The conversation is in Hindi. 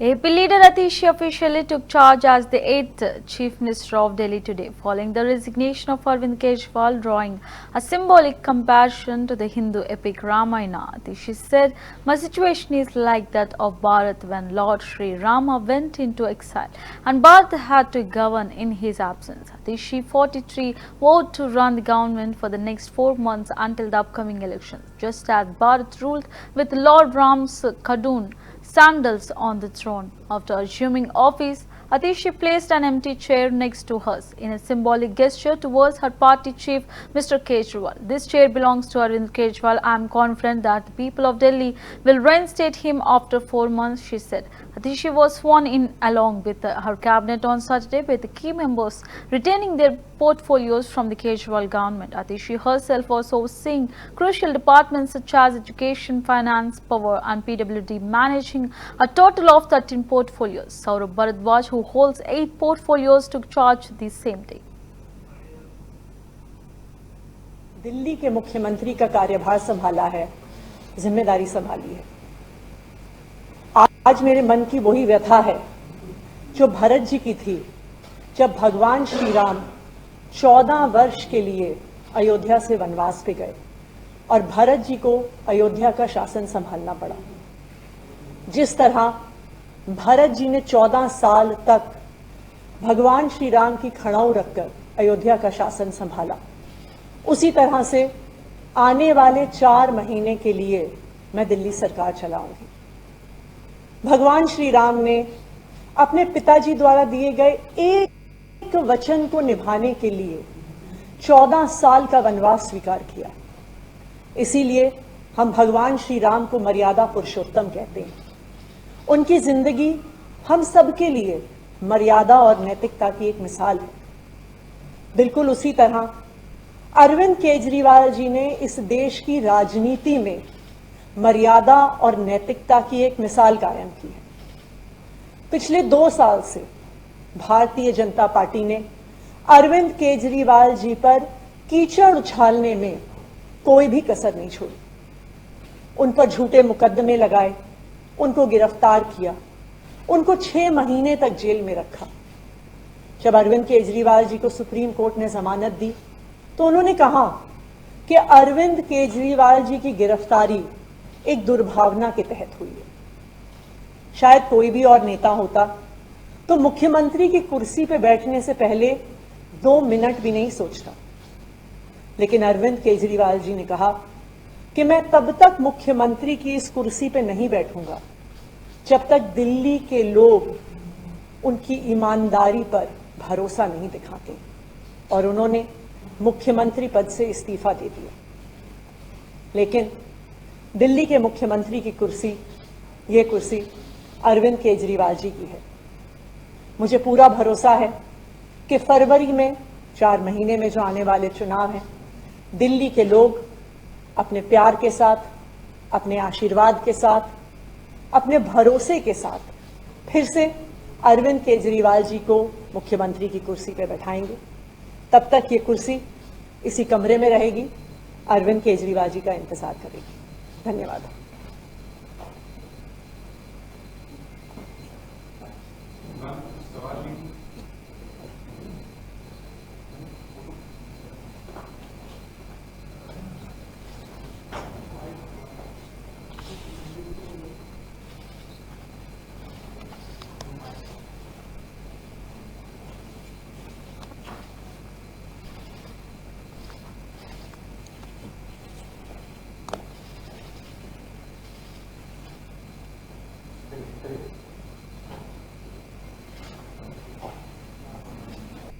AP leader Atishi officially took charge as the 8th Chief Minister of Delhi today, following the resignation of Arvind Kejriwal, drawing a symbolic comparison to the Hindu epic Ramayana. Atishi said, "My situation is like that of Bharat when Lord Sri Rama went into exile and Bharat had to govern in his absence." Atishi, 43, vowed to run the government for the next 4 months until the upcoming elections, just as Bharat ruled with Lord Ram's Khadun sandals on the throne. After assuming office, Atishi placed an empty chair next to hers in a symbolic gesture towards her party chief, Mr. Kejriwal. "This chair belongs to Arvind Kejriwal. I am confident that the people of Delhi will reinstate him after 4 months," she said. Atishi was sworn in along with her cabinet on Saturday, with the key members retaining their portfolios from the Kejriwal government. Atishi herself was overseeing crucial departments such as education, finance, power and PWD, managing a total of 13 portfolios. Saurabh Bharadwaj, who holds 8 portfolios, took charge the same day. Delhi के मुख्यमंत्री का कार्यभार संभाला है, जिम्मेदारी संभाली है। आज मेरे मन की वही व्यथा है जो भरत जी की थी जब भगवान श्री राम 14 वर्ष के लिए अयोध्या से वनवास पे गए और भरत जी को अयोध्या का शासन संभालना पड़ा। जिस तरह भरत जी ने 14 साल तक भगवान श्री राम की खड़ाऊ रखकर अयोध्या का शासन संभाला, उसी तरह से आने वाले 4 महीने के लिए मैं दिल्ली सरकार चलाऊंगी। भगवान श्री राम ने अपने पिताजी द्वारा दिए गए एक वचन को निभाने के लिए 14 साल का वनवास स्वीकार किया। इसीलिए हम भगवान श्री राम को मर्यादा पुरुषोत्तम कहते हैं। उनकी जिंदगी हम सबके लिए मर्यादा और नैतिकता की एक मिसाल है। बिल्कुल उसी तरह अरविंद केजरीवाल जी ने इस देश की राजनीति में मर्यादा और नैतिकता की एक मिसाल कायम की है। पिछले 2 साल से भारतीय जनता पार्टी ने अरविंद केजरीवाल जी पर कीचड़ उछालने में कोई भी कसर नहीं छोड़ी। उन पर झूठे मुकदमे लगाए, उनको गिरफ्तार किया, उनको 6 महीने तक जेल में रखा। जब अरविंद केजरीवाल जी को सुप्रीम कोर्ट ने जमानत दी तो उन्होंने कहा कि अरविंद केजरीवाल जी की गिरफ्तारी एक दुर्भावना के तहत हुई है। शायद कोई भी और नेता होता तो मुख्यमंत्री की कुर्सी पर बैठने से पहले 2 मिनट भी नहीं सोचता, लेकिन अरविंद केजरीवाल जी ने कहा कि मैं तब तक मुख्यमंत्री की इस कुर्सी पर नहीं बैठूंगा जब तक दिल्ली के लोग उनकी ईमानदारी पर भरोसा नहीं दिखाते, और उन्होंने मुख्यमंत्री पद से इस्तीफा दे दिया। लेकिन दिल्ली के मुख्यमंत्री की कुर्सी, ये कुर्सी अरविंद केजरीवाल जी की है। मुझे पूरा भरोसा है कि फरवरी में 4 महीने में जो आने वाले चुनाव हैं, दिल्ली के लोग अपने प्यार के साथ, अपने आशीर्वाद के साथ, अपने भरोसे के साथ फिर से अरविंद केजरीवाल जी को मुख्यमंत्री की कुर्सी पर बैठाएंगे। तब तक ये कुर्सी इसी कमरे में रहेगी, अरविंद केजरीवाल जी का इंतजार करेगी। धन्यवाद। Thank you.